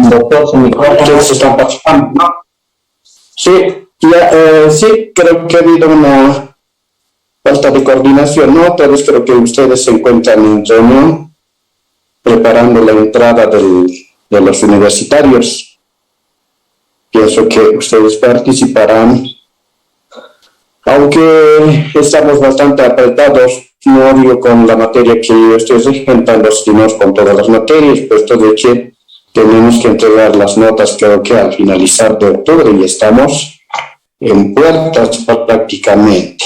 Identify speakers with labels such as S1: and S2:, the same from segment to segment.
S1: Doctor, su micrófono.
S2: Ustedes están participando, ¿no? Sí, sí, creo que ha habido una falta de coordinación, ¿no? Tal vez creo que ustedes se encuentran en reunión preparando la entrada de los universitarios. Pienso que ustedes participarán, aunque estamos bastante apretados, no digo con la materia que ustedes ejecutan, sino con todas las materias, puesto de que tenemos que entregar las notas, creo que al finalizar de octubre, y estamos en puertas prácticamente.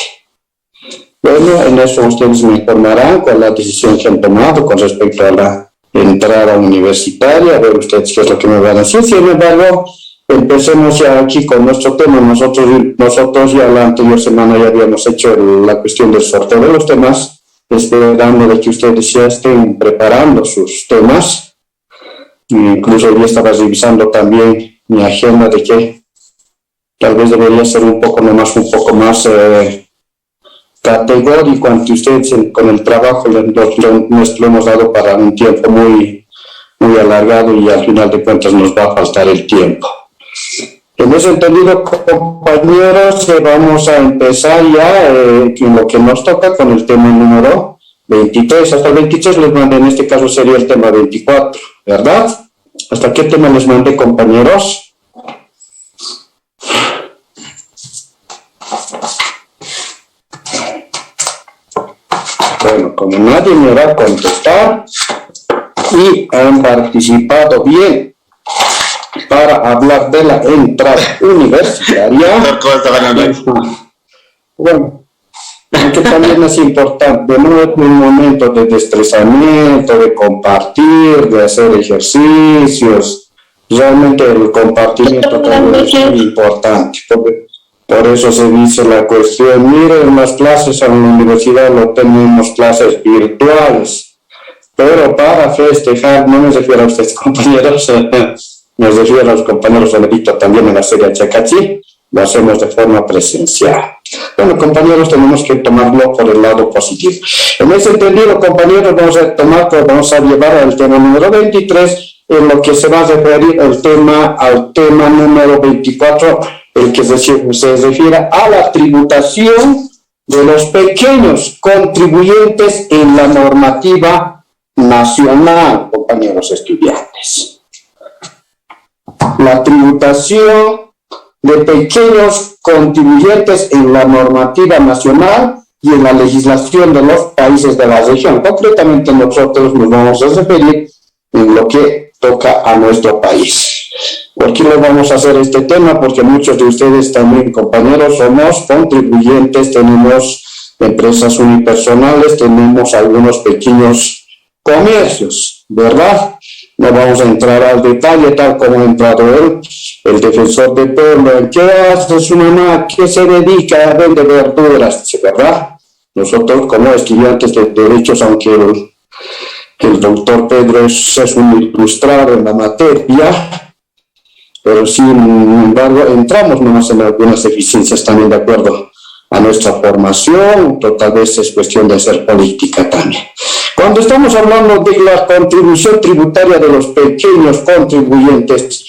S2: Bueno, en eso ustedes me informarán con la decisión que han tomado con respecto a la entrada universitaria, a ver ustedes qué es lo que me van a decir. Sin embargo, empecemos ya aquí con nuestro tema. Nosotros ya la anterior semana ya habíamos hecho la cuestión del sorteo de los temas, esperando de que ustedes ya estén preparando sus temas. Incluso yo estaba revisando también mi agenda de que tal vez debería ser un poco más categórico ante ustedes con el trabajo. Lo hemos dado para un tiempo muy alargado y al final de cuentas nos va a faltar el tiempo. En ese entendido, compañeros, vamos a empezar ya en lo que nos toca con el tema número 23. Hasta el 23 les mandé, en este caso sería el tema 24, ¿verdad? ¿Hasta qué tema les mandé, compañeros? Bueno, como nadie me va a contestar y han participado bien para hablar de la entrada universitaria. Bueno, que también es importante, no es un momento de estresamiento, de compartir, de hacer ejercicios. Realmente el compartimiento también es muy importante. Por eso se dice la cuestión, miren, las clases en la universidad no tenemos clases virtuales, pero para festejar, no me refiero a ustedes, compañeros, me refiero a los compañeros Benedicto también en la serie Chacachi, lo hacemos de forma presencial. Bueno, compañeros, tenemos que tomarlo por el lado positivo. En ese entendido, compañeros, vamos a llevar al tema número 23, en lo que se va a referir al tema número 24, el que se refiere a la tributación de los pequeños contribuyentes en la normativa nacional, compañeros estudiantes. La tributación de pequeños contribuyentes en la normativa nacional y en la legislación de los países de la región. Concretamente, nosotros nos vamos a referir en lo que toca a nuestro país. ¿Por qué lo vamos a hacer este tema? Porque muchos de ustedes también, compañeros, somos contribuyentes, tenemos empresas unipersonales, tenemos algunos pequeños comercios, ¿verdad? No vamos a entrar al detalle, tal como ha entrado el defensor del pueblo. ¿En qué hace su mamá? ¿Qué se dedica? A vender verduras, ¿verdad? Nosotros, como estudiantes de derechos, aunque el doctor Pedro es un ilustrado en la materia, pero sin embargo entramos nomás en algunas deficiencias también de acuerdo a nuestra formación, tal vez es cuestión de hacer política también. Cuando estamos hablando de la contribución tributaria de los pequeños contribuyentes,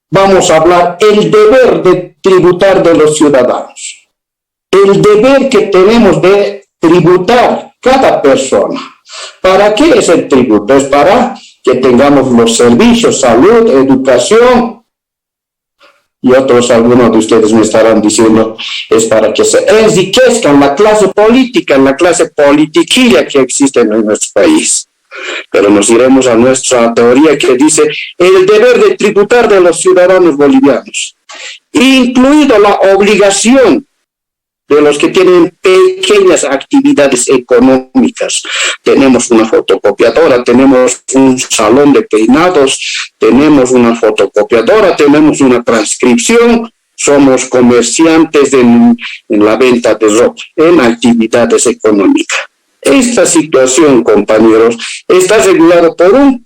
S2: vamos a hablar el deber de tributar de los ciudadanos. El deber que tenemos de tributar cada persona. ¿Para qué es el tributo? Es para que tengamos los servicios, salud, educación, y algunos de ustedes me estarán diciendo, es para que se enriquezcan la clase política, la clase politiquilla que existe en nuestro país. Pero nos iremos a nuestra teoría que dice el deber de tributar de los ciudadanos bolivianos, incluido la obligación de los que tienen pequeñas actividades económicas. Tenemos una fotocopiadora, tenemos un salón de peinados, tenemos una fotocopiadora, tenemos una transcripción, somos comerciantes en la venta de ropa, en actividades económicas. Esta situación, compañeros, está regulada por un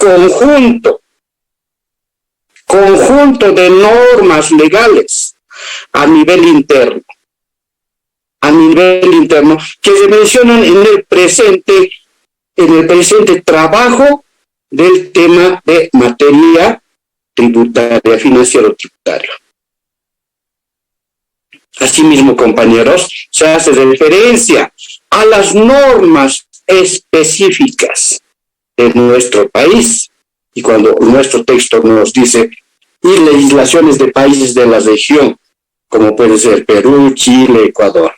S2: conjunto de normas legales a nivel interno, que se mencionan en el presente trabajo del tema de materia tributaria, financiero tributario. Asimismo, compañeros, se hace referencia a las normas específicas de nuestro país. Y cuando nuestro texto nos dice, y legislaciones de países de la región, como puede ser Perú, Chile, Ecuador.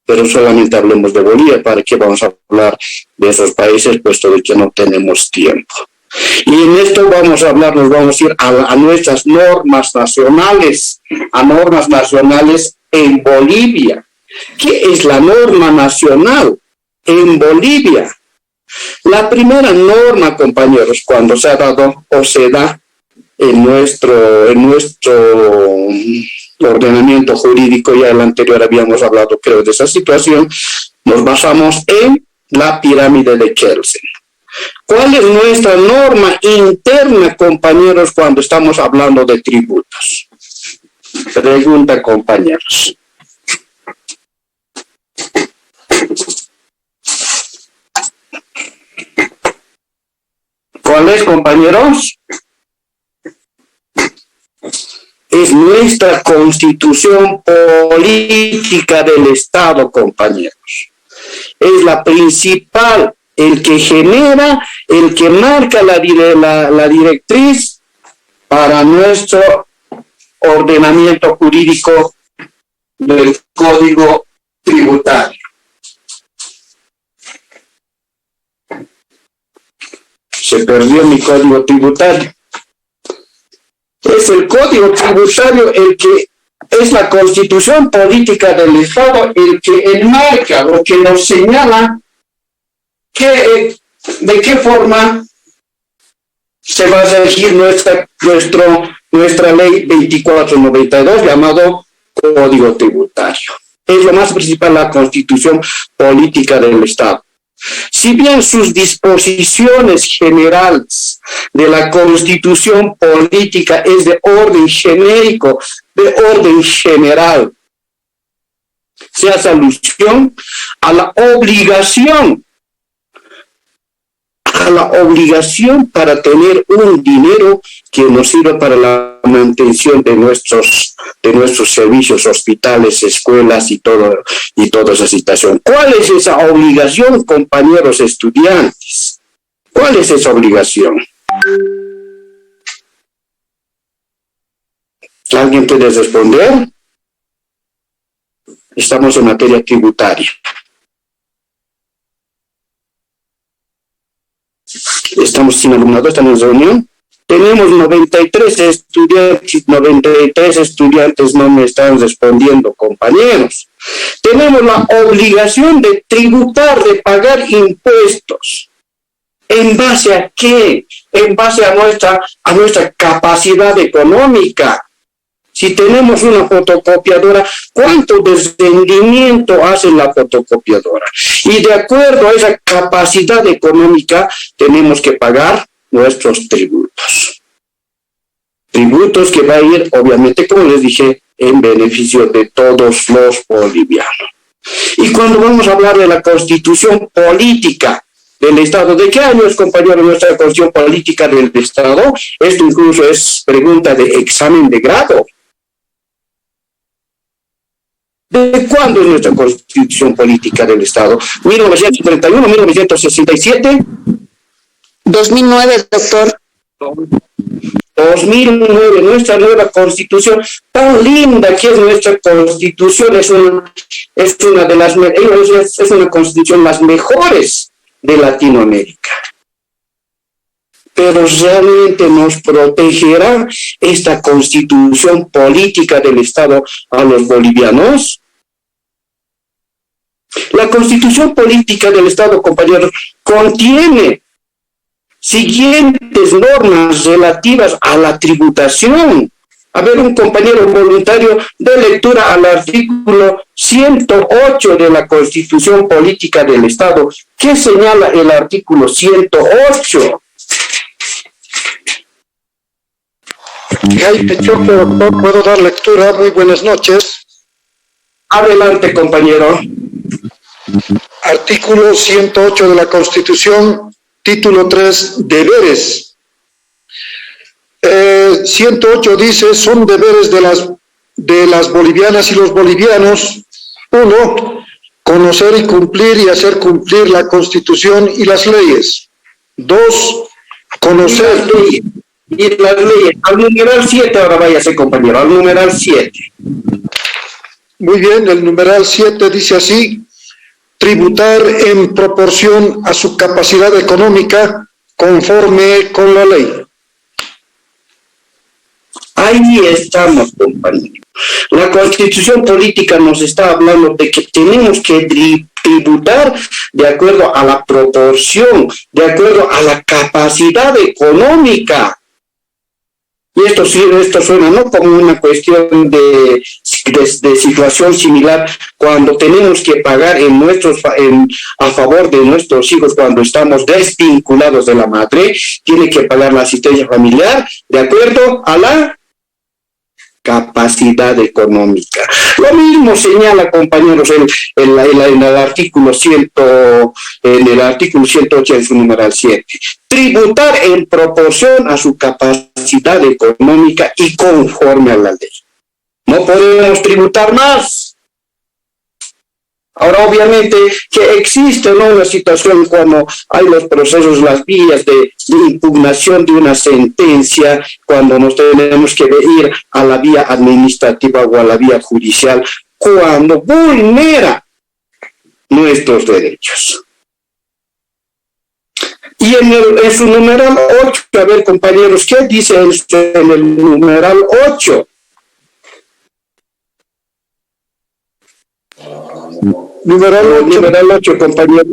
S2: Pero solamente hablemos de Bolivia, ¿para qué vamos a hablar de esos países, puesto de que no tenemos tiempo? Y en esto vamos a hablar, nos vamos a ir a nuestras normas nacionales, en Bolivia. ¿Qué es la norma nacional en Bolivia? La primera norma, compañeros, cuando se ha dado o se da en nuestro ordenamiento jurídico, ya el anterior habíamos hablado, creo, de esa situación, nos basamos en la pirámide de Kelsen. ¿Cuál es nuestra norma interna, compañeros, cuando estamos hablando de tributos? Pregunta, compañeros. ¿Cuál es, compañeros? Es nuestra constitución política del Estado, compañeros. Es la principal, el que genera, el que marca la directriz para nuestro ordenamiento jurídico del Código Tributario. Se perdió mi Código Tributario. Es el Código Tributario el que es la constitución política del Estado, el que enmarca o que nos señala de qué forma se va a regir nuestra ley 2492, llamado Código Tributario. Es lo más principal, la constitución política del Estado. Si bien sus disposiciones generales de la Constitución política es de orden genérico, de orden general, se hace alusión a la obligación para tener un dinero que nos sirva para la mantención de nuestros servicios, hospitales, escuelas y toda esa situación. ¿Cuál es esa obligación, compañeros estudiantes? ¿Cuál es esa obligación? ¿Alguien puede responder? Estamos en materia tributaria. Estamos sin alumnado, estamos en reunión. Tenemos 93 estudiantes no me están respondiendo, compañeros. Tenemos la obligación de tributar, de pagar impuestos. ¿En base a qué? En base a nuestra capacidad económica. Si tenemos una fotocopiadora, ¿cuánto rendimiento hace la fotocopiadora? Y de acuerdo a esa capacidad económica, tenemos que pagar nuestros tributos. Tributos que va a ir, obviamente, como les dije, en beneficio de todos los bolivianos. Y cuando vamos a hablar de la constitución política del Estado, ¿de qué año es, compañero, nuestra constitución política del Estado? Esto incluso es pregunta de examen de grado. ¿De cuándo es nuestra constitución política del Estado? ¿1931, 1967?
S1: 2009, doctor.
S2: 2009, nuestra nueva constitución, tan linda que es nuestra constitución, es una constitución las mejores de Latinoamérica. Pero realmente nos protegerá esta constitución política del Estado a los bolivianos. La constitución política del Estado, compañeros, contiene siguientes normas relativas a la tributación. A ver, un compañero voluntario de lectura al artículo 108 de la Constitución Política del Estado. ¿Qué señala el artículo 108?
S3: Doctor, ¿puedo dar lectura? Muy buenas noches.
S2: Adelante, compañero.
S3: Artículo 108 de la Constitución, título 3, deberes. 108 dice, son deberes de las bolivianas y los bolivianos. 1. Conocer y cumplir y hacer cumplir la Constitución y las leyes. 2. Conocer
S2: y las leyes. Al numeral 7 ahora váyase, compañero, al numeral 7.
S3: Muy bien, el numeral 7 dice así: tributar en proporción a su capacidad económica conforme con la ley.
S2: Ahí estamos, compañero. La Constitución política nos está hablando de que tenemos que tributar de acuerdo a la proporción, de acuerdo a la capacidad económica. Y esto suena no como una cuestión de situación similar cuando tenemos que pagar a favor de nuestros hijos cuando estamos desvinculados de la madre, tiene que pagar la asistencia familiar de acuerdo a la capacidad económica. Lo mismo señala, compañeros, en el artículo 108 en su numeral 7. Tributar en proporción a su capacidad económica y conforme a la ley. No podemos tributar más. Ahora, obviamente, que existe, ¿no?, una situación cuando hay los procesos, las vías de impugnación de una sentencia, cuando nos tenemos que ir a la vía administrativa o a la vía judicial, cuando vulnera nuestros derechos. Y en su numeral 8, a ver, compañeros, ¿qué dice en el numeral 8? Numeral 8, compañero.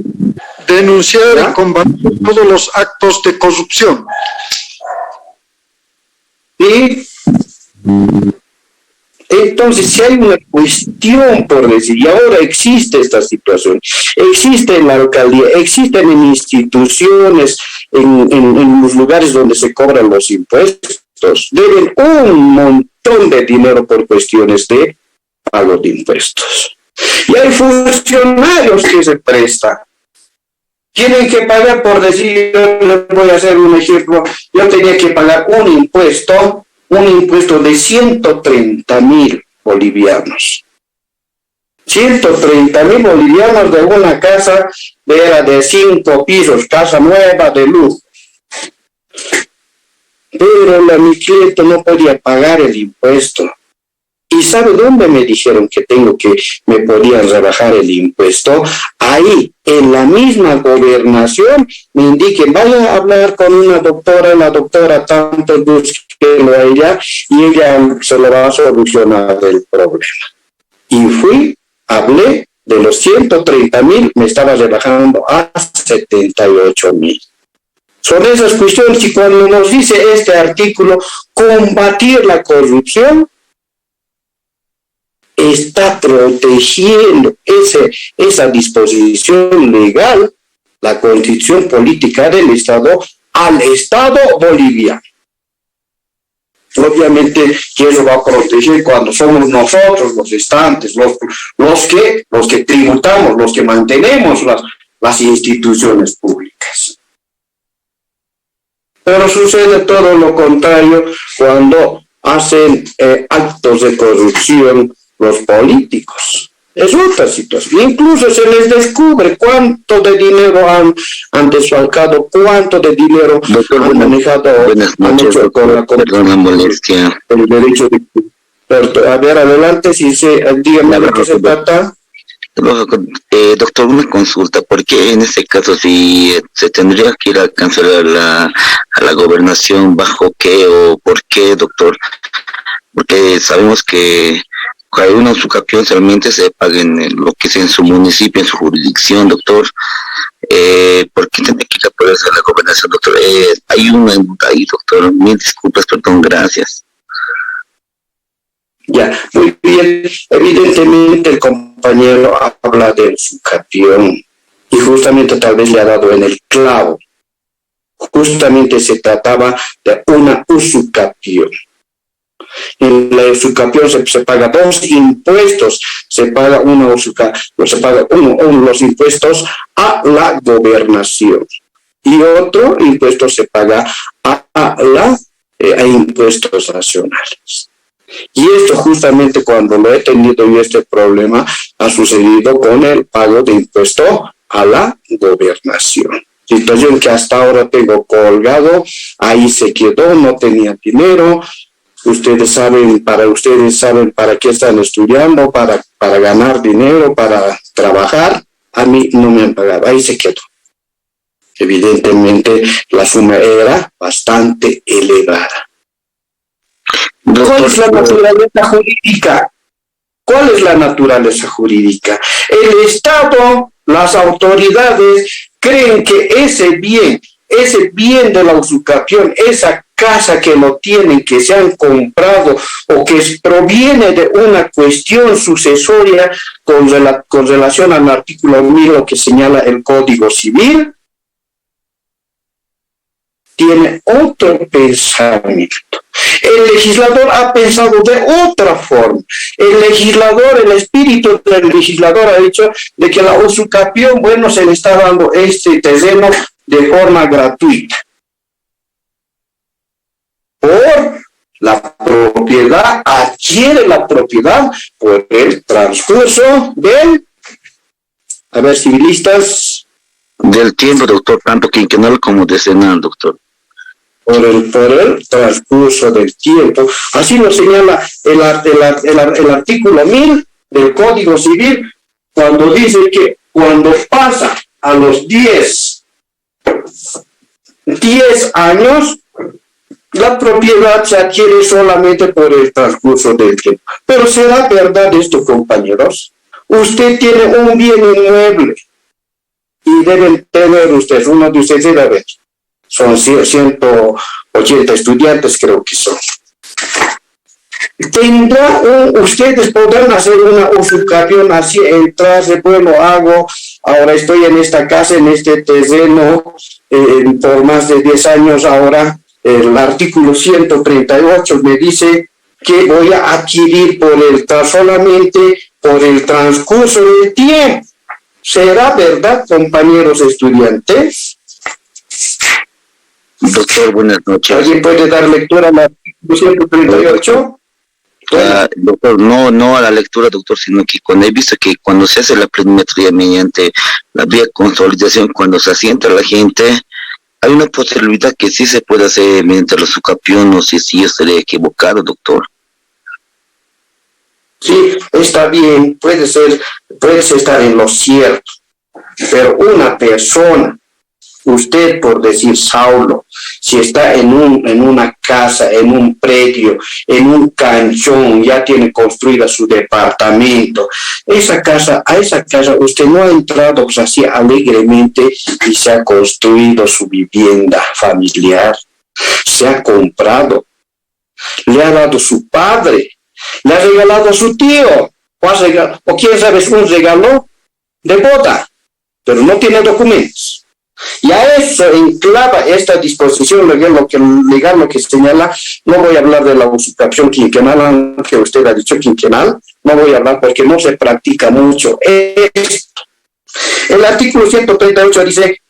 S3: Denunciar y combatir todos los actos de corrupción.
S2: Y entonces, si hay una cuestión por decir, y ahora existe esta situación, existe en la alcaldía, existen en instituciones, en los lugares donde se cobran los impuestos, deben un montón de dinero por cuestiones de pago de impuestos. Y hay funcionarios que se prestan. Tienen que pagar, por decir, yo les voy a hacer un ejemplo, yo tenía que pagar un impuesto de 130,000 bolivianos. 130,000 bolivianos de una casa de 5 pisos, casa nueva de lujo. Pero mi cliente no podía pagar el impuesto. ¿Y sabe dónde me dijeron que me podían rebajar el impuesto? Ahí, en la misma gobernación, me indiquen, vaya a hablar con una doctora, la doctora tanto, búsquelo a ella, y ella se le va a solucionar el problema. Y hablé de los 130,000, me estaba rebajando a 78,000. Son esas cuestiones, y cuando nos dice este artículo, combatir la corrupción, está protegiendo esa disposición legal, la Constitución política del Estado, al Estado boliviano. Obviamente, ¿quién lo va a proteger cuando somos nosotros los estantes, los que tributamos, los que mantenemos las instituciones públicas? Pero sucede todo lo contrario cuando hacen actos de corrupción los políticos. Es otra situación. Incluso se les descubre cuánto de dinero han desfalcado, cuánto de dinero han manejado.
S4: Buenas noches, doctor. Perdón la molestia.
S2: El derecho de... A ver, adelante, dígame de qué se trata.
S4: Doctor, una consulta. ¿Por qué en este caso si se tendría que ir a cancelar a la gobernación, bajo qué o por qué, doctor? Porque sabemos que cada una usucapión realmente se paga en lo que es en su municipio, en su jurisdicción, doctor. ¿Por qué tiene que ir a ponerse a la gobernación, doctor? Hay una ahí, doctor. Mil disculpas, perdón, gracias.
S2: Ya, muy bien. Evidentemente el compañero habla de usucapión y justamente tal vez le ha dado en el clavo. Justamente se trataba de una usucapión. En la usucapión se paga dos impuestos, se paga los impuestos a la gobernación y otro impuesto se paga a la a impuestos nacionales. Y esto justamente cuando lo he tenido yo este problema ha sucedido con el pago de impuesto a la gobernación. Situación que hasta ahora tengo colgado, ahí se quedó, no tenía dinero. Ustedes saben para qué están estudiando, para ganar dinero, para trabajar. A mí no me han pagado, ahí se quedó. Evidentemente la suma era bastante elevada. ¿Cuál es la naturaleza jurídica? ¿Cuál es la naturaleza jurídica? El Estado, las autoridades creen que ese bien de la usucapión, esa casa que lo tienen, que se han comprado o que proviene de una cuestión sucesoria con relación al artículo 1000, lo que señala el Código Civil, tiene otro pensamiento. El legislador ha pensado de otra forma. El espíritu del legislador ha dicho de que la usucapión, bueno, se le está dando este terreno de forma gratuita. Por la propiedad, adquiere la propiedad por el transcurso civilistas.
S4: Del tiempo, doctor, tanto quinquenal como decenal, doctor.
S2: Por el transcurso del tiempo. Así lo señala el artículo 1000 del Código Civil, cuando dice que cuando pasa a los 10 años, la propiedad se adquiere solamente por el transcurso del tiempo. Pero ¿será verdad esto, compañeros? Usted tiene un bien inmueble y deben tener ustedes, uno de ustedes debe haber. Son 180 estudiantes, creo que son. Ustedes podrán hacer una usucapión así, entrarse, bueno, ahora estoy en esta casa, en este terreno, por más de 10 años ahora. El artículo 138 me dice que voy a adquirir solamente por el transcurso del tiempo. ¿Será verdad, compañeros estudiantes?
S4: Doctor, buenas noches.
S2: ¿Alguien puede dar lectura al artículo 138?
S4: Doctor, no a la lectura, doctor, sino que cuando he visto que cuando se hace la plenimetría mediante la vía consolidación, cuando se asienta la gente, hay una posibilidad que sí se puede hacer mediante la usucapión, no sé si yo estaré equivocado, doctor.
S2: Sí, está bien, puedes estar en lo cierto, pero una persona, usted por decir Saulo, si está en una casa, en un predio, en un canchón, ya tiene construida su departamento, a esa casa usted no ha entrado pues, así alegremente y se ha construido su vivienda familiar, se ha comprado, le ha dado su padre, le ha regalado a su tío, o quién sabe, un regalo de boda, pero no tiene documentos. Y a eso enclava esta disposición legal, lo que señala. No voy a hablar de la usucapión quinquenal, aunque usted ha dicho quinquenal, no voy a hablar porque no se practica mucho esto. El artículo 138 dice,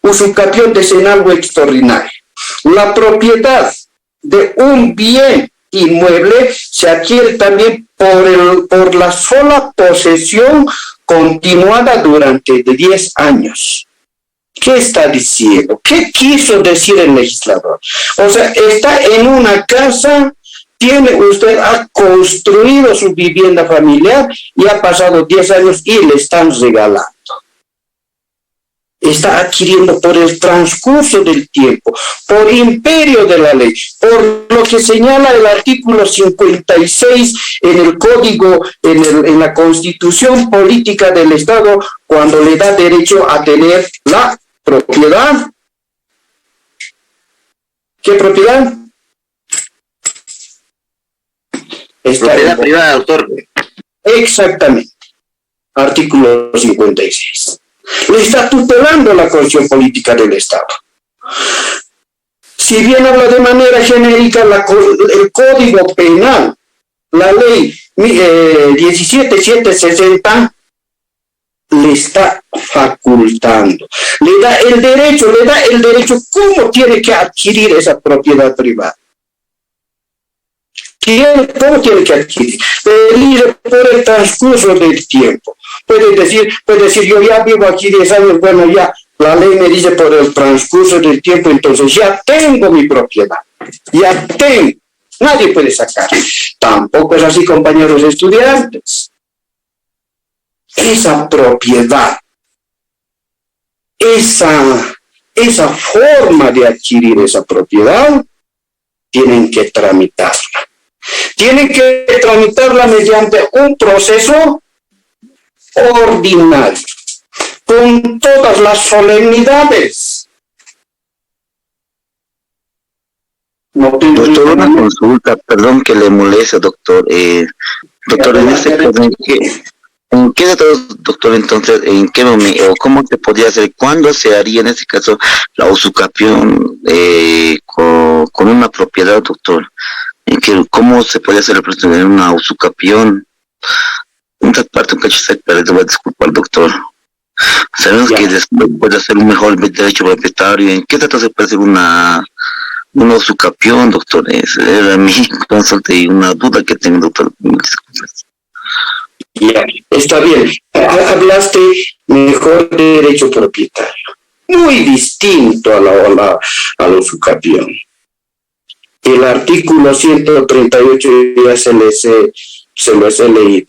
S2: usucapión decenal o extraordinaria. La propiedad de un bien inmueble se adquiere también por la sola posesión continuada durante 10 años. ¿Qué está diciendo? ¿Qué quiso decir el legislador? O sea, está en una casa, ha construido su vivienda familiar y ha pasado 10 años y le están regalando. Está adquiriendo por el transcurso del tiempo, por imperio de la ley, por lo que señala el artículo 56 en el Código, en la Constitución Política del Estado, cuando le da derecho a tener la propiedad. ¿Qué propiedad?
S4: Propiedad privada, doctor.
S2: Exactamente. Artículo 56. Le está tutelando la Constitución Política del Estado. Si bien habla de manera genérica el Código Penal, la ley 17760, le está facultando, le da el derecho cómo tiene que adquirir esa propiedad privada. ¿Cómo tiene que adquirir? Pedir por el transcurso del tiempo. Puede decir, yo ya vivo aquí 10 años, bueno, ya la ley me dice por el transcurso del tiempo, entonces ya tengo mi propiedad, ya tengo, nadie puede sacar. Tampoco es así, compañeros estudiantes. Esa propiedad, esa forma de adquirir esa propiedad, tienen que tramitarla. Tienen que tramitarla mediante un proceso ordinario, con todas las solemnidades.
S4: Doctor, una consulta, perdón que le moleste, doctor. Doctor, en este caso, ¿en qué doctor, entonces, en qué momento, o cómo se podría hacer, cuándo se haría en este caso la usucapión con una propiedad, doctor? ¿Cómo se puede hacer una usucapión? Una parte, un cacho, pero te voy a disculpar, doctor. Sabemos que después puede hacer un mejor derecho propietario. ¿En qué trato se puede hacer una usucapión, doctor? Era mi consulta y una duda que tengo, doctor.
S2: Ya, está bien. Hablaste mejor de derecho propietario. Muy distinto a la usucapión. El artículo 138 ya se los he leído.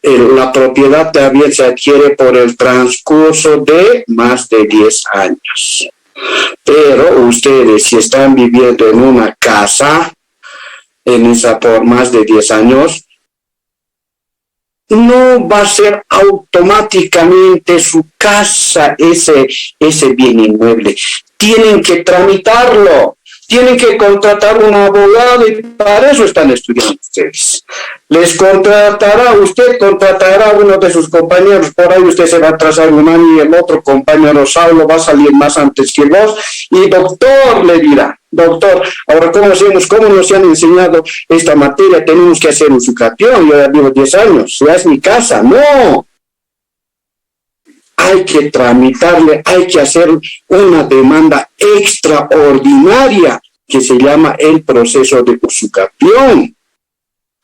S2: La propiedad también se adquiere por el transcurso de más de 10 años. Pero ustedes, si están viviendo en una casa, en esa por más de 10 años, no va a ser automáticamente su casa ese bien inmueble. Tienen que tramitarlo. Tienen que contratar un abogado y para eso están estudiando ustedes. Contratará a uno de sus compañeros, por ahí usted se va a atrasar un año y el otro compañero Saulo va a salir más antes que vos y doctor le dirá, doctor, ahora ¿cómo hacemos? ¿Cómo nos han enseñado esta materia? Tenemos que hacer un usucapión, yo ya vivo 10 años, ya es mi casa. No. Hay que tramitarle, hay que hacer una demanda extraordinaria que se llama el proceso de usucapión.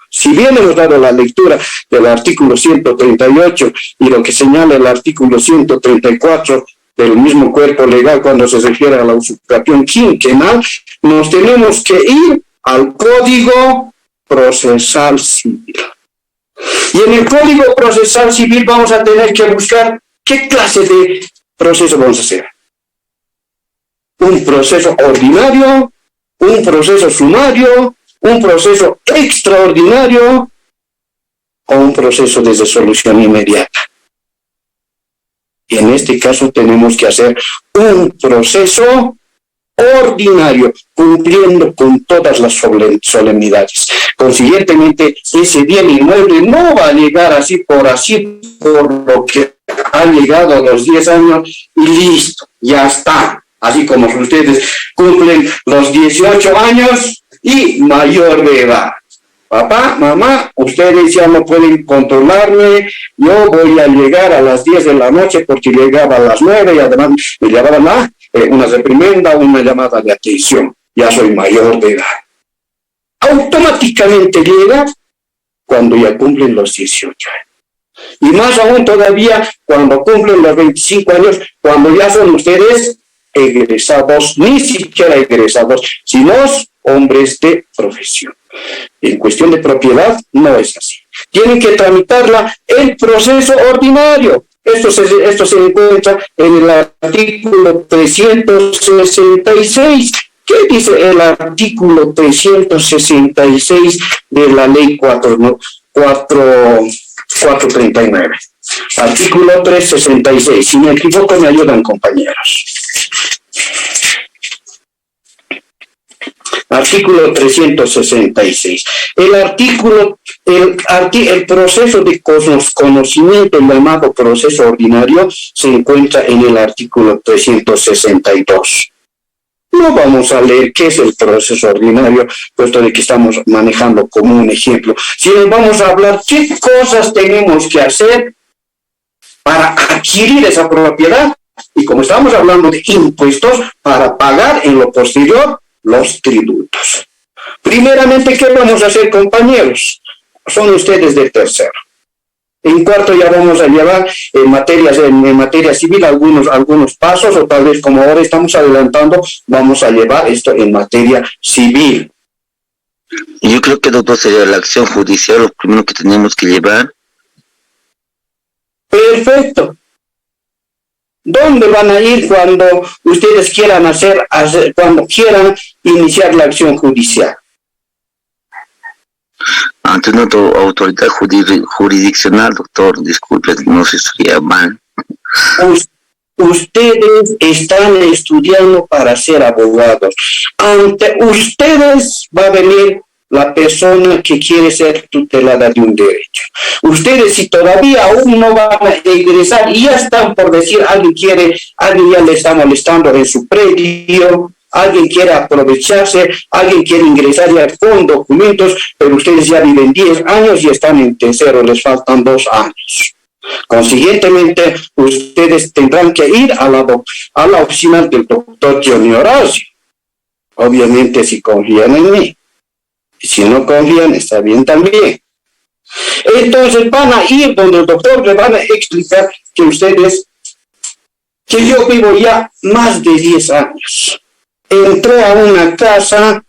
S2: Si bien hemos dado la lectura del artículo 138 y lo que señala el artículo 134 del mismo cuerpo legal cuando se refiere a la usucapión quinquenal, nos tenemos que ir al Código Procesal Civil. Y en el Código Procesal Civil vamos a tener que buscar ¿qué clase de proceso vamos a hacer? ¿Un proceso ordinario? ¿Un proceso sumario? ¿Un proceso extraordinario? ¿O un proceso de resolución inmediata? Y en este caso tenemos que hacer un proceso ordinario, cumpliendo con todas las solemnidades. Consiguientemente, ese bien inmueble no va a llegar así por lo que ha llegado a los 10 años y listo, ya está. Así como ustedes cumplen los 18 años y mayor de edad. Papá, mamá, ustedes ya no pueden controlarme, yo voy a llegar a las 10 de la noche porque llegaba a las 9 y además me llamaban una reprimenda, una llamada de atención. Ya soy mayor de edad. Automáticamente llega cuando ya cumplen los 18 años. Y más aún todavía cuando cumplen los 25 años, cuando ya son ustedes egresados, ni siquiera egresados, sino hombres de profesión. En cuestión de propiedad no es así. Tienen que tramitarla el proceso ordinario. Esto se encuentra en el artículo 366. ¿Qué dice el artículo 366 de la ley 439? Artículo 366. Si me equivoco, me ayudan, compañeros. Artículo 366. El proceso de conocimiento, el llamado proceso ordinario, se encuentra en el artículo 362. No vamos a leer qué es el proceso ordinario, puesto de que estamos manejando como un ejemplo, sino vamos a hablar qué cosas tenemos que hacer para adquirir esa propiedad, y como estamos hablando de impuestos, para pagar en lo posterior los tributos. Primeramente, ¿qué vamos a hacer, compañeros? Son ustedes de tercero. En cuarto ya vamos a llevar en materia civil algunos pasos, o tal vez como ahora estamos adelantando, vamos a llevar esto en materia civil.
S4: Yo creo que, doctor, sería la acción judicial lo primero que tenemos que llevar.
S2: Perfecto. ¿Dónde van a ir cuando ustedes quieran cuando quieran iniciar la acción judicial?
S4: Ante una autoridad jurisdiccional, doctor, disculpe, no sé si sería mal.
S2: Ustedes están estudiando para ser abogados. Ante ustedes va a venir la persona que quiere ser tutelada de un derecho. Ustedes, si todavía aún no van a ingresar y ya están por decir, alguien ya le está molestando en su predio, alguien quiere aprovecharse, alguien quiere ingresar ya con documentos, pero ustedes ya viven 10 años y están en tercero, les faltan 2 años. Consiguientemente, ustedes tendrán que ir a la oficina del doctor Johnny Horacio. Obviamente, si confían en mí. Si no confían, está bien también. Entonces van a ir donde el doctor le van a explicar que yo vivo ya más de 10 años. Entré a una casa,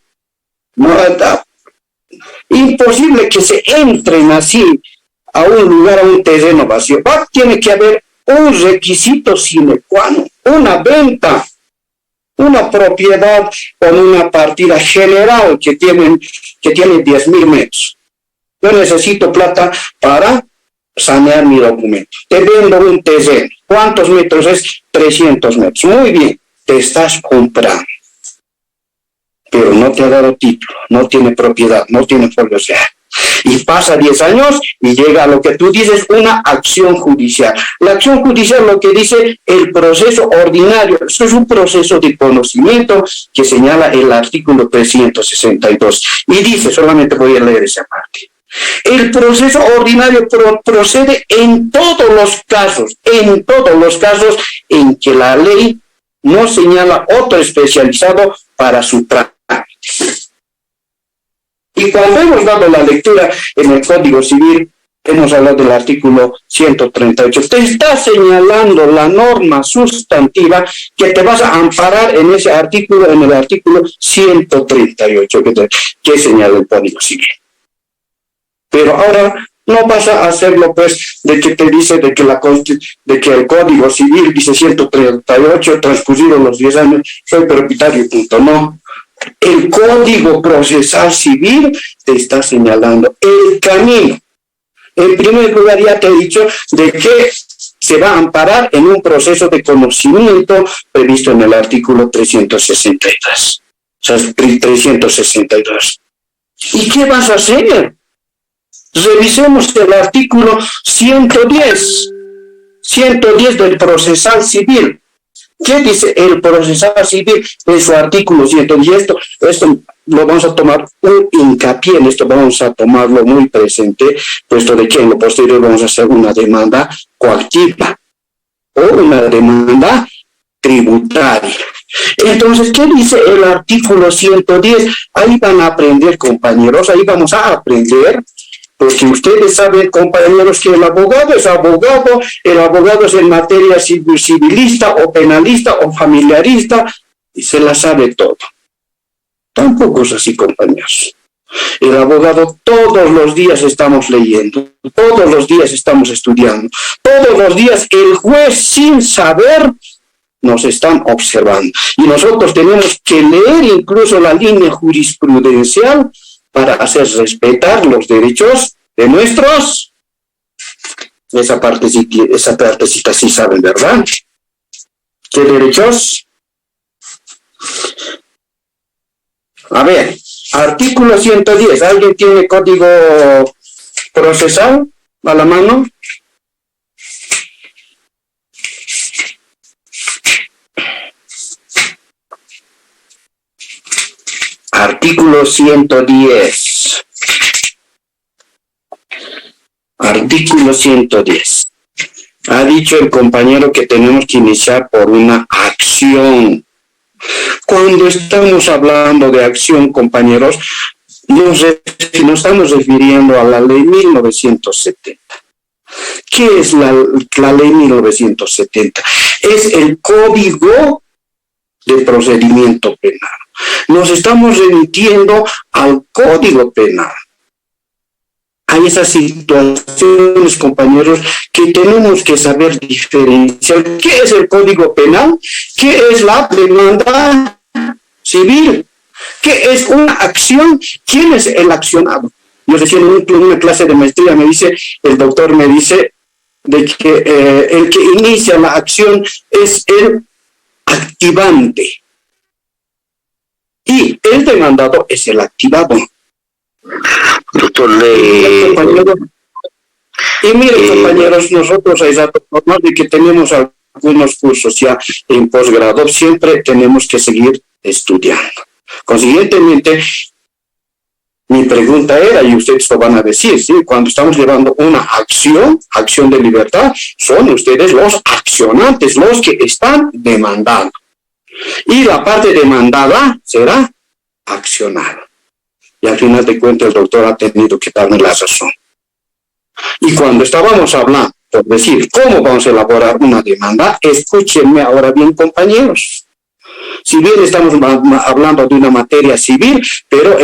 S2: imposible que se entren así a un lugar, a un terreno vacío. Tiene que haber un requisito sine qua non, una venta, una propiedad con una partida general que tiene 10,000 metros. Yo necesito plata para sanear mi documento. Te vendo un terreno. ¿Cuántos metros es? 300 metros. Muy bien, te estás comprando. Pero no te ha dado título, no tiene propiedad, no tiene folio. Y pasa 10 años y llega a lo que tú dices, una acción judicial. La acción judicial, lo que dice el proceso ordinario, eso es un proceso de conocimiento que señala el artículo 362. Y dice, solamente voy a leer esa parte. El proceso ordinario procede en todos los casos en que la ley no señala otro especializado para su trámite. Y cuando hemos dado la lectura en el Código Civil, hemos hablado del artículo 138. Te está señalando la norma sustantiva que te vas a amparar en ese artículo, en el artículo 138, que señala el Código Civil. Pero ahora no vas a hacerlo, pues, de que te dice de que el Código Civil dice 138, transcurridos los 10 años, soy propietario y punto. No. El Código Procesal Civil te está señalando el camino. En primer lugar, ya te he dicho de que se va a amparar en un proceso de conocimiento previsto en el artículo 363. O sea, 362. ¿Y qué vas a hacer? Revisemos el artículo 110 del Procesal Civil. ¿Qué dice el Procesal Civil en su artículo 110? Esto lo vamos a tomar un hincapié en esto, vamos a tomarlo muy presente, puesto de que en lo posterior vamos a hacer una demanda coactiva o una demanda tributaria. Entonces, ¿qué dice el artículo 110? Ahí van a aprender, compañeros, ahí vamos a aprender. Porque ustedes saben, compañeros, que el abogado es en materia civilista o penalista o familiarista, y se la sabe todo. Tampoco es así, compañeros. El abogado todos los días estamos leyendo, todos los días estamos estudiando, todos los días el juez sin saber nos están observando. Y nosotros tenemos que leer incluso la línea jurisprudencial para hacer respetar los derechos de nuestros. Esa partecita sí saben, ¿verdad? ¿Qué derechos? A ver, artículo 110. ¿Alguien tiene código procesal a la mano? Artículo 110. Artículo 110. Ha dicho el compañero que tenemos que iniciar por una acción. Cuando estamos hablando de acción, compañeros, nos estamos refiriendo a la ley 1970. ¿Qué es la ley 1970? Es el Código de Procedimiento Penal. Nos estamos remitiendo al Código Penal. Hay esas situaciones, compañeros, que tenemos que saber diferenciar. ¿Qué es el Código Penal? ¿Qué es la demanda civil? ¿Qué es una acción? ¿Quién es el accionado? Yo decía en una clase de maestría, el doctor me dice de que el que inicia la acción es el activante y el demandado es el activado.
S4: Doctor,
S2: compañeros, nosotros por más de que tenemos algunos cursos ya en posgrado, siempre tenemos que seguir estudiando. Consiguientemente, mi pregunta era, y ustedes lo van a decir, ¿sí? Cuando estamos llevando una acción de libertad, son ustedes los accionantes, los que están demandando. Y la parte demandada será accionada. Y al final de cuentas el doctor ha tenido que darme la razón. Y cuando estábamos hablando, por decir, ¿cómo vamos a elaborar una demanda? Escúchenme ahora bien, compañeros. Si bien estamos hablando de una materia civil, pero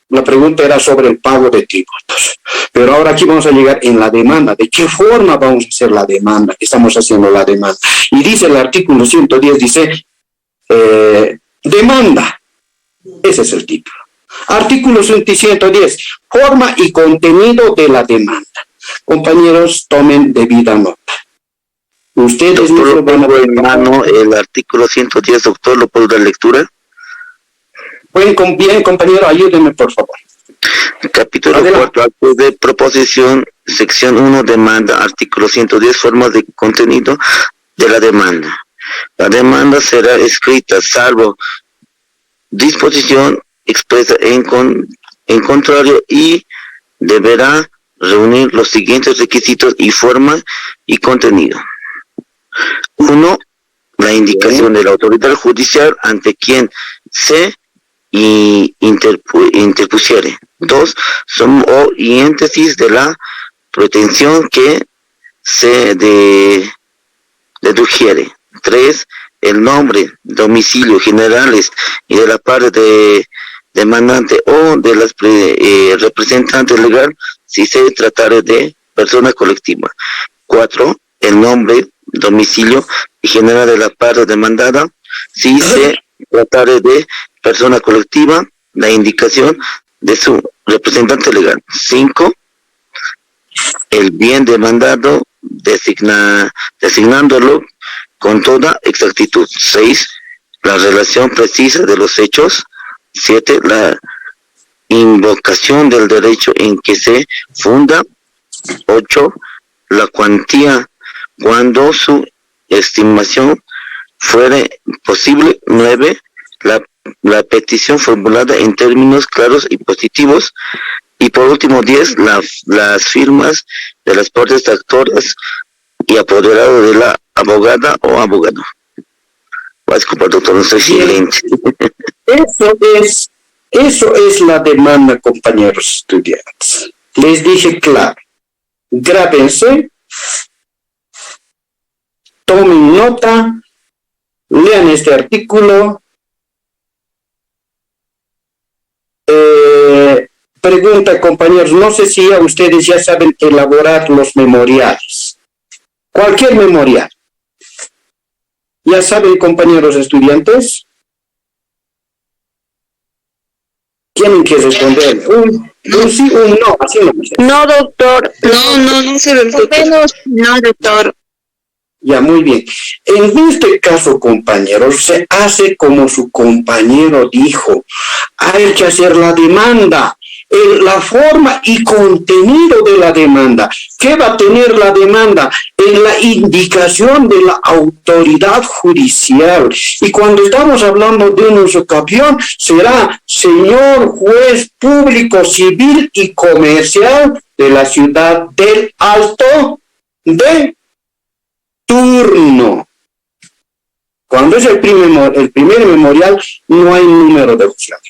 S2: la pregunta era sobre el pago de tributos. Pero ahora aquí vamos a llegar en la demanda. ¿De qué forma vamos a hacer la demanda? Estamos haciendo la demanda. Y dice el artículo 110, dice, demanda. Ese es el título. Artículo 110, forma y contenido de la demanda. Compañeros, tomen debida nota. Ustedes
S4: doctor,
S2: no van a
S4: en mano el artículo 110, doctor, ¿lo puedo dar lectura?
S2: Bien, compañero, ayúdenme, por favor.
S4: Capítulo 4, acto de proposición, sección 1, demanda, artículo 110, formas de contenido de la demanda. La demanda será escrita, salvo disposición expresa en contrario, y deberá reunir los siguientes requisitos y forma y contenido. 1. La indicación de la autoridad judicial ante quien se interpusiere. 2. Suma o íntesis de la pretensión que se dedujere. 3. El nombre, domicilio generales y de la parte demandante o de las representantes legal si se tratare de persona colectiva. 4. El nombre, domicilio y general de la parte demandada si se tratare de persona colectiva, la indicación de su representante legal. 5. El bien demandado designándolo con toda exactitud. 6. La relación precisa de los hechos. 7. La invocación del derecho en que se funda. 8. La cuantía cuando su estimación fuere posible. 9. La petición formulada en términos claros y positivos. Y por último, 10. Las firmas de las partes actoras y apoderado de la abogada o abogado. Disculpa, doctor, no soy silente.
S2: Eso es la demanda, compañeros estudiantes. Les dije claro. Grábense, tomen nota, lean este artículo. Pregunta, compañeros, no sé si ustedes ya saben elaborar los memoriales. Cualquier memorial. ¿Ya saben, compañeros estudiantes? Tienen que responder un sí, un no, así no.
S1: No, doctor. No se lo No, doctor.
S2: Ya, muy bien. En este caso, compañeros, se hace como su compañero dijo. Hay que hacer la demanda. La forma y contenido de la demanda. ¿Qué va a tener la demanda? En la indicación de la autoridad judicial. Y cuando estamos hablando de un usucapión, será señor juez público, civil y comercial de la ciudad del Alto de turno. Cuando es el primer memorial, no hay número de juzgado.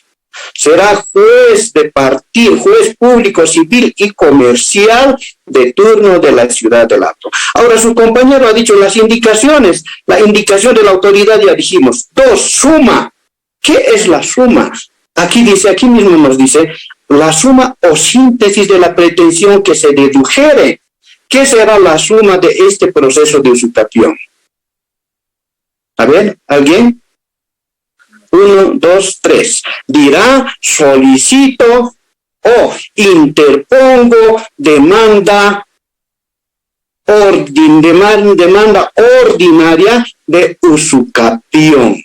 S2: Será juez de partido, juez público, civil y comercial de turno de la ciudad del Alto. Ahora su compañero ha dicho las indicaciones. La indicación de la autoridad ya dijimos. 2, suma. ¿Qué es la suma? Aquí dice, aquí mismo nos dice, la suma o síntesis de la pretensión que se dedujere. ¿Qué será la suma de este proceso de usucapión? A ver, ¿alguien? 1, 2, 3. Dirá, solicito o interpongo demanda ordinaria de usucapión.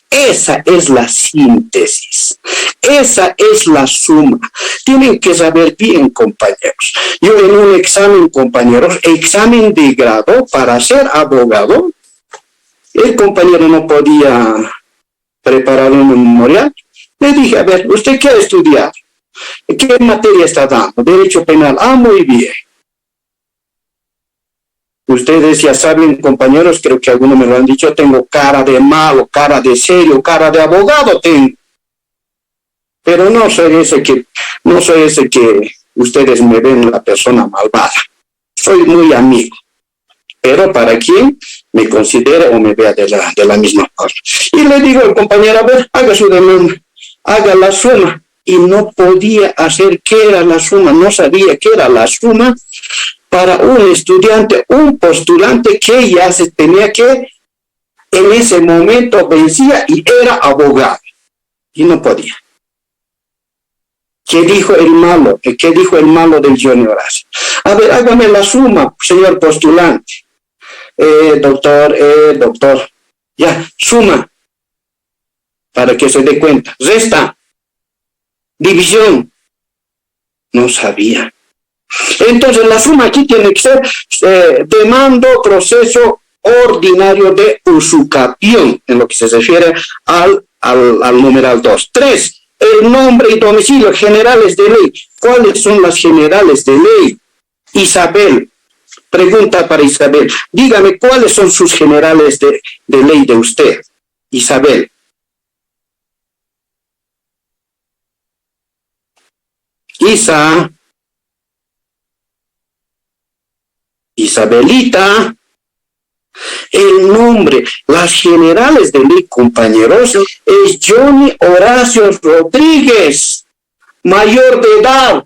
S2: Esa es la síntesis. Esa es la suma. Tienen que saber bien, compañeros. Yo en un examen, compañeros, examen de grado para ser abogado, el compañero no podía preparar un memorial. Le dije, a ver, ¿usted qué ha estudiado? ¿Qué materia está dando? Derecho penal. Ah, muy bien. Ustedes ya saben, compañeros, creo que algunos me lo han dicho, tengo cara de malo, cara de serio, cara de abogado tengo. Pero no soy ese que ustedes me ven la persona malvada. Soy muy amigo. Pero para quien me considere o me vea de la misma forma. Y le digo al compañero, a ver, haga su demanda, haga la suma. Y no podía hacer qué era la suma, no sabía qué era la suma para un estudiante, un postulante que ya se tenía que, en ese momento vencía y era abogado. Y no podía. ¿Qué dijo el malo? ¿Qué dijo el malo del Johnny Horacio? A ver, hágame la suma, señor postulante. Doctor, ya, suma, para que se dé cuenta, resta, división, no sabía. Entonces la suma aquí tiene que ser demando proceso ordinario de usucapión, en lo que se refiere al numeral 2. 3, el nombre y domicilio generales de ley. ¿Cuáles son las generales de ley? Isabel. Pregunta para Isabel. Dígame, ¿cuáles son sus generales de ley de usted? Isabel. Isabelita. El nombre, las generales de ley, compañeros, es Johnny Horacio Rodríguez, mayor de edad,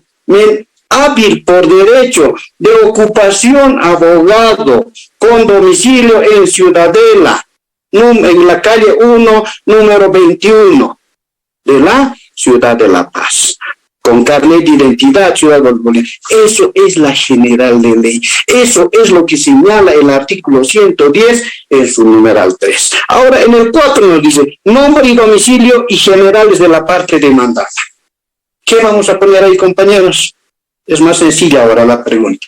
S2: hábil por derecho, de ocupación abogado, con domicilio en Ciudadela, en la calle 1, número 21, de la ciudad de La Paz, con carnet de identidad, ciudad de Bolivia. Eso es la general de ley. Eso es lo que señala el artículo 110 en su numeral 3. Ahora, en el 4 nos dice, nombre y domicilio y generales de la parte demandada. ¿Qué vamos a poner ahí, compañeros? Es más sencilla ahora la pregunta.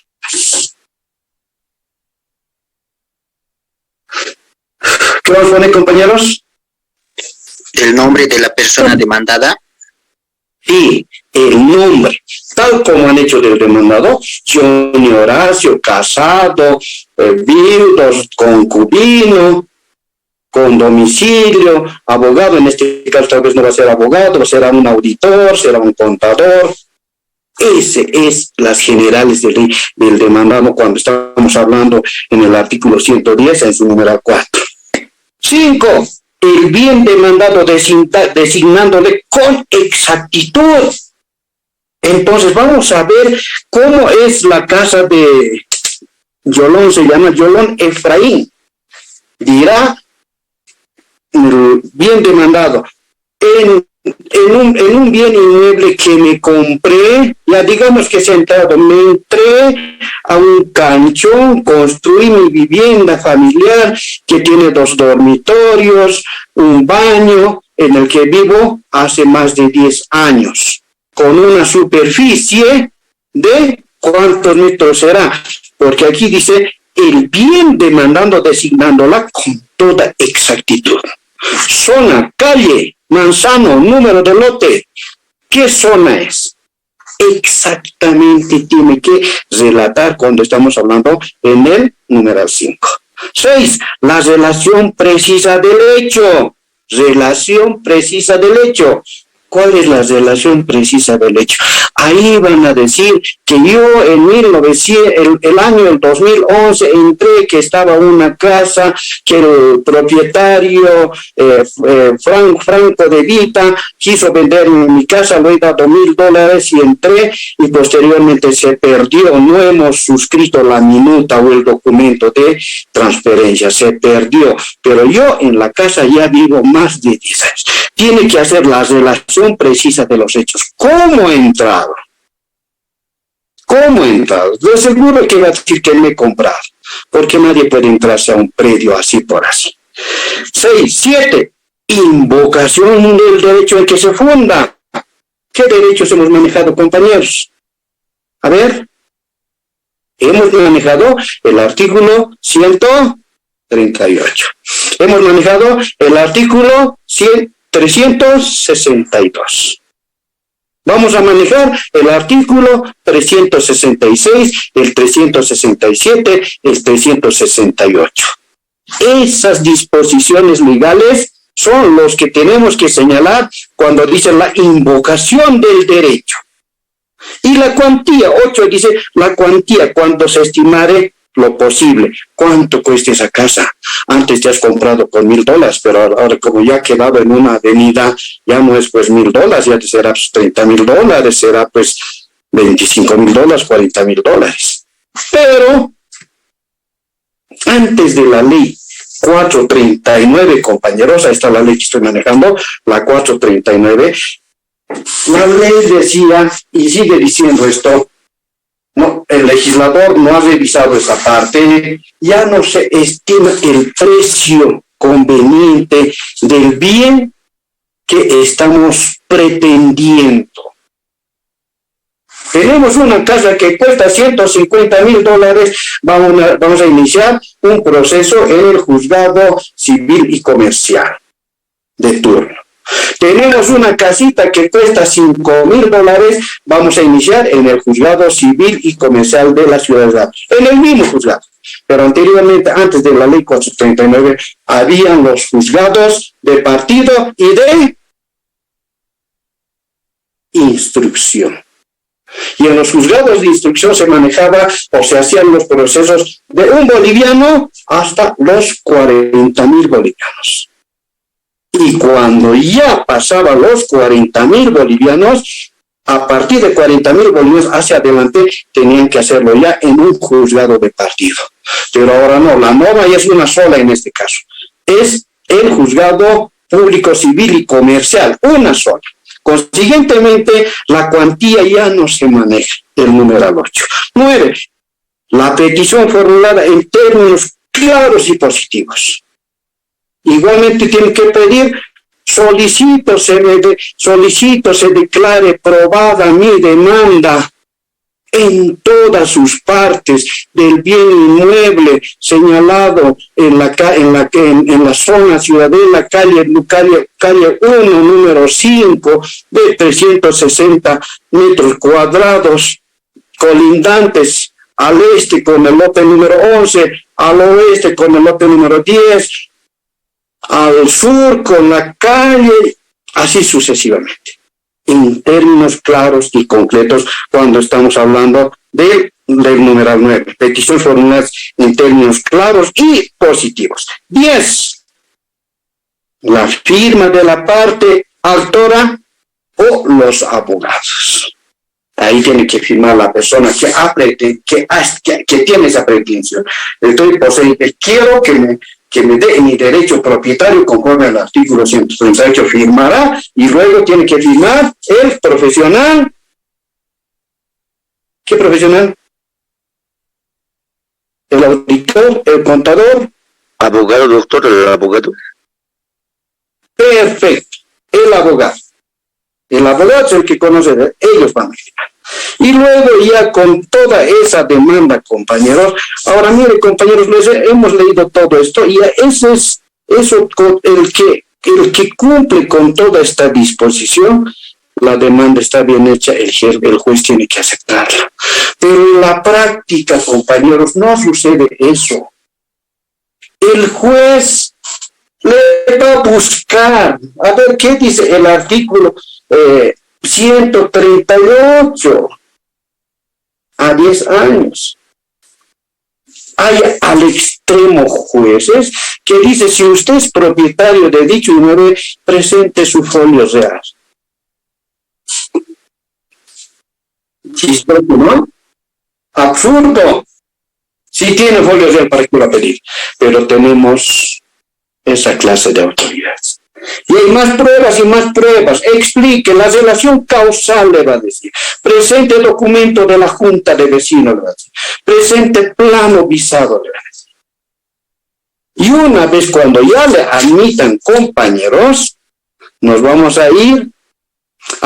S2: ¿Qué vamos a poner, compañeros?
S5: ¿El nombre de la persona demandada?
S2: Sí, el nombre, tal como han hecho del demandado, Johnny Horacio, casado, viudo, concubino, con domicilio, abogado, en este caso tal vez no va a ser abogado, será un auditor, será un contador. Ese es las generales del demandado cuando estamos hablando en el artículo 110 en su número 4. 5. El bien demandado designándole con exactitud. Entonces vamos a ver cómo es la casa de Yolón, se llama Yolón Efraín. Dirá el bien demandado, en un bien inmueble que me compré, ya digamos que sentado, me entré a un canchón, construí mi vivienda familiar que tiene 2 dormitorios, un baño en el que vivo hace más de 10 años, con una superficie de ¿cuántos metros será? Porque aquí dice el bien demandando designándola con toda exactitud. Zona, calle, manzano, número de lote. ¿Qué zona es? Exactamente tiene que relatar cuando estamos hablando en el numeral 5. 6. La relación precisa del hecho. Relación precisa del hecho. ¿Cuál es la relación precisa del hecho? Ahí van a decir que yo en el año 2011 entré, que estaba una casa, que el propietario Franco de Vita quiso vender mi casa, lo he dado $1,000 y entré, y posteriormente se perdió. No hemos suscrito la minuta o el documento de transferencia, se perdió. Pero yo en la casa ya vivo más de 10 años. Tiene que hacer la relación precisa de los hechos. ¿Cómo he entrado? ¿Cómo he entrado? De seguro que va a decir que me he comprado, porque nadie puede entrarse a un predio así por así. 6, 7. Invocación del derecho en que se funda. ¿Qué derechos hemos manejado, compañeros? A ver. Hemos manejado el artículo 138. Hemos manejado el artículo 362. Vamos a manejar el artículo 366, el 367, el 368. Esas disposiciones legales son los que tenemos que señalar cuando dice la invocación del derecho. Y la cuantía, 8 dice la cuantía cuando se estimare lo posible. ¿Cuánto cuesta esa casa? Antes te has comprado por $1,000, pero ahora como ya ha quedado en una avenida, ya no es pues $1,000, ya será pues $30,000, será pues $25,000, $40,000. Pero antes de la ley 439, compañeros, ahí está la ley que estoy manejando, la 439, la ley decía, y sigue diciendo esto, no, el legislador no ha revisado esa parte, ya no se estima el precio conveniente del bien que estamos pretendiendo. Tenemos una casa que cuesta $150,000, vamos a iniciar un proceso en el juzgado civil y comercial de turno. Tenemos una casita que cuesta $5,000, vamos a iniciar en el juzgado civil y comercial de la ciudad de Datos, en el mismo juzgado. Pero anteriormente, antes de la ley 439, habían los juzgados de partido y de instrucción. Y en los juzgados de instrucción se manejaba o se hacían los procesos de un boliviano hasta los 40,000 bolivianos. Y cuando ya pasaba los 40,000 bolivianos, a partir de 40,000 bolivianos hacia adelante, tenían que hacerlo ya en un juzgado de partido. Pero ahora no, la norma ya es una sola en este caso. Es el juzgado público civil y comercial, una sola. Consiguientemente, la cuantía ya no se maneja, el numeral 8. 9. La petición formulada en términos claros y positivos. Igualmente tiene que pedir, solicito se declare probada mi demanda en todas sus partes del bien inmueble señalado en la zona ciudadela, calle 1, número 5, de 360 metros cuadrados, colindantes al este con el lote número 11, al oeste con el lote número 10, al sur con la calle, así sucesivamente, en términos claros y concretos cuando estamos hablando del numeral 9, peticiones formuladas en términos claros y positivos. 10. La firma de la parte autora o los abogados. Ahí tiene que firmar la persona que tiene esa pretensión. Estoy poseído, quiero que me dé mi derecho propietario conforme al artículo 138, firmará, y luego tiene que firmar el profesional. ¿Qué profesional? El auditor, el contador.
S4: Abogado, doctor, el abogado.
S2: Perfecto, el abogado. El abogado es el que conoce, ellos van a firmar. Y luego ya con toda esa demanda, compañeros, ahora mire, compañeros, hemos leído todo esto y el que cumple con toda esta disposición, la demanda está bien hecha, el juez tiene que aceptarla. Pero en la práctica, compañeros, no sucede eso. El juez le va a buscar, a ver qué dice el artículo 138 a 10 años. Hay al extremo jueces que dice, si usted es propietario de dicho inmueble, presente su folio real. Chistoso, ¿no? Absurdo. Si tiene folio real, ¿para qué va a pedir? Pero tenemos esa clase de autoridades. Y hay más pruebas y más pruebas. Explique la relación causal, le va a decir. Presente documento de la Junta de Vecinos, le va a decir. Presente plano visado, le va a decir. Y una vez cuando ya le admitan compañeros, nos vamos a ir.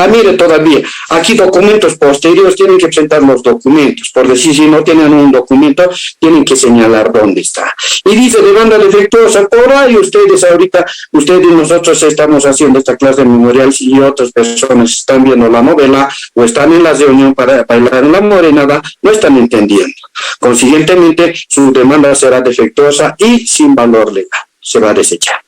S2: Mire, todavía, aquí documentos posteriores, tienen que presentar los documentos, por decir, si no tienen un documento, tienen que señalar dónde está. Y dice, demanda defectuosa, por ahí ustedes y nosotros estamos haciendo esta clase de memoriales y otras personas están viendo la novela o están en la reunión para bailar en la morenada, no están entendiendo. Consiguientemente, su demanda será defectuosa y sin valor legal, se va a desechar.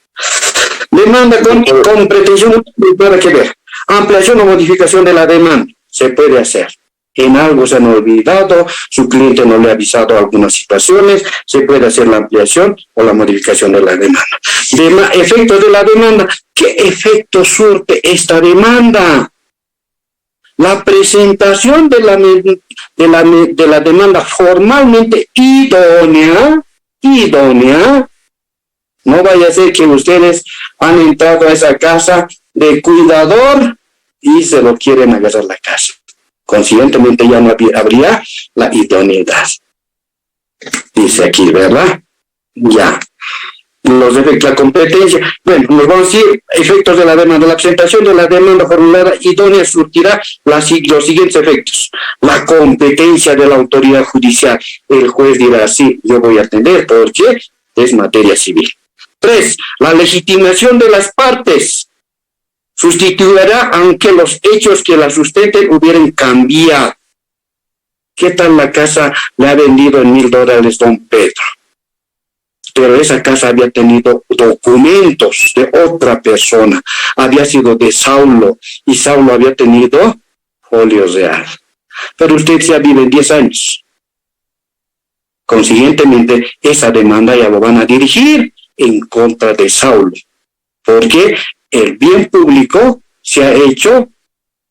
S2: Demanda con pretensión, para que ver. Ampliación o modificación de la demanda se puede hacer. En algo se han olvidado, su cliente no le ha avisado algunas situaciones, se puede hacer la ampliación o la modificación de la demanda. Efectos de la demanda. ¿Qué efecto surte esta demanda? La presentación de la demanda formalmente idónea, no vaya a ser que ustedes han entrado a esa casa de cuidador y se lo quieren agarrar la casa. Consiguientemente ya no habría la idoneidad. Dice aquí, ¿verdad? Ya. Los efectos, la competencia. Bueno, nos vamos a decir efectos de la demanda. La presentación de la demanda formulada idónea surtirá los siguientes efectos. La competencia de la autoridad judicial. El juez dirá, sí, yo voy a atender porque es materia civil. 3. La legitimación de las partes. Sustituirá aunque los hechos que la sustenten hubieran cambiado. ¿Qué tal la casa le ha vendido en $1,000 don Pedro? Pero esa casa había tenido documentos de otra persona. Había sido de Saulo y Saulo había tenido folio real. Pero usted ya vive 10 años. Consiguientemente, esa demanda ya lo van a dirigir en contra de Saulo. Porque el bien público se ha hecho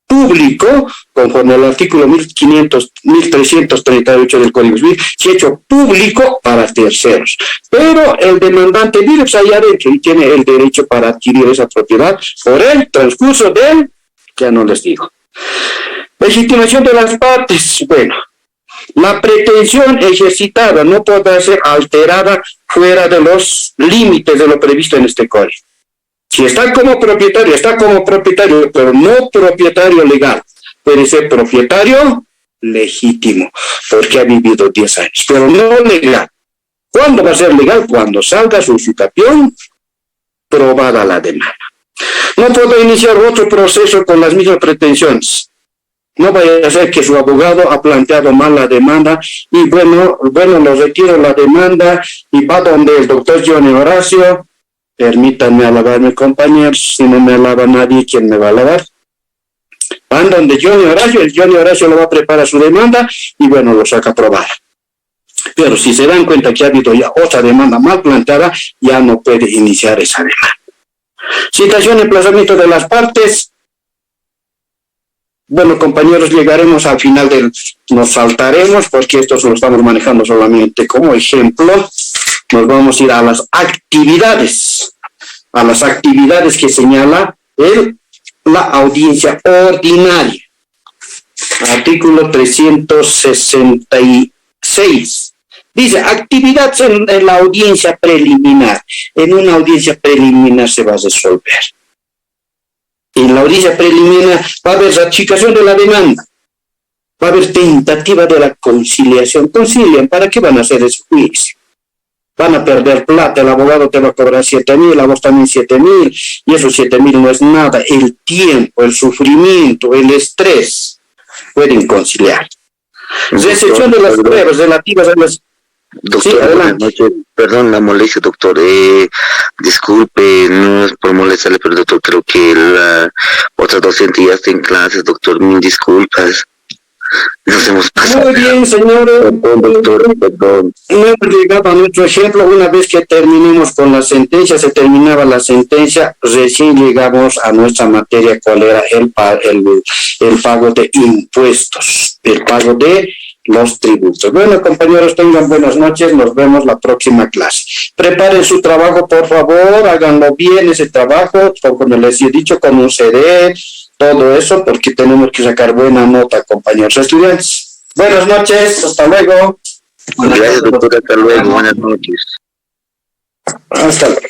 S2: público, conforme al artículo 1338 del Código Civil, se ha hecho público para terceros. Pero el demandante vive allá adentro y tiene el derecho para adquirir esa propiedad por el transcurso del, ya no les digo. Legitimación de las partes. Bueno, la pretensión ejercitada no podrá ser alterada fuera de los límites de lo previsto en este código. Si está como propietario, pero no propietario legal. Puede ser propietario legítimo, porque ha vivido 10 años, pero no legal. ¿Cuándo va a ser legal? Cuando salga su citación, probada la demanda. No puede iniciar otro proceso con las mismas pretensiones. No vaya a ser que su abogado ha planteado mal la demanda y bueno, lo retiro la demanda y va donde el doctor Johnny Horacio. Permítanme alabarme, compañeros, si no me alaba nadie, ¿quién me va a alabar? Van donde Johnny Horacio, el Johnny Horacio lo va a preparar su demanda y bueno, lo saca aprobada. Pero si se dan cuenta que ha habido ya otra demanda mal planteada, ya no puede iniciar esa demanda. Citación y emplazamiento de las partes. Bueno, compañeros, llegaremos al final nos saltaremos porque esto lo estamos manejando solamente como ejemplo. Nos vamos a ir a las actividades que señala la audiencia ordinaria. Artículo 366. Dice, actividad en la audiencia preliminar. En una audiencia preliminar se va a resolver. En la audiencia preliminar va a haber ratificación de la demanda. Va a haber tentativa de la conciliación. Concilian, ¿para qué van a hacer ese juicio? Van a perder plata, el abogado te va a cobrar 7,000, a vos también 7,000, y esos 7,000 no es nada. El tiempo, el sufrimiento, el estrés pueden conciliar. Recepción de las pruebas relativas a las...
S4: Doctor,
S2: sí,
S4: buenas noches. Perdón la molestia, doctor. Disculpe, no es por molestarle, pero doctor, creo que la otra docente ya está en clases, doctor, mil disculpas. Nos hemos pasado.
S2: Muy bien, señores.
S4: Doctor, perdón.
S2: No hemos llegado a nuestro ejemplo. Una vez que terminemos con la sentencia, se terminaba la sentencia, recién llegamos a nuestra materia, cuál era el pago de impuestos, el pago de los tributos. Bueno, compañeros, tengan buenas noches, nos vemos la próxima clase. Preparen su trabajo, por favor, háganlo bien ese trabajo, como les he dicho, con un CD, todo eso, porque tenemos que sacar buena nota, compañeros estudiantes. Buenas noches, hasta luego.
S4: Gracias, doctor, hasta luego, buenas noches.
S2: Hasta luego.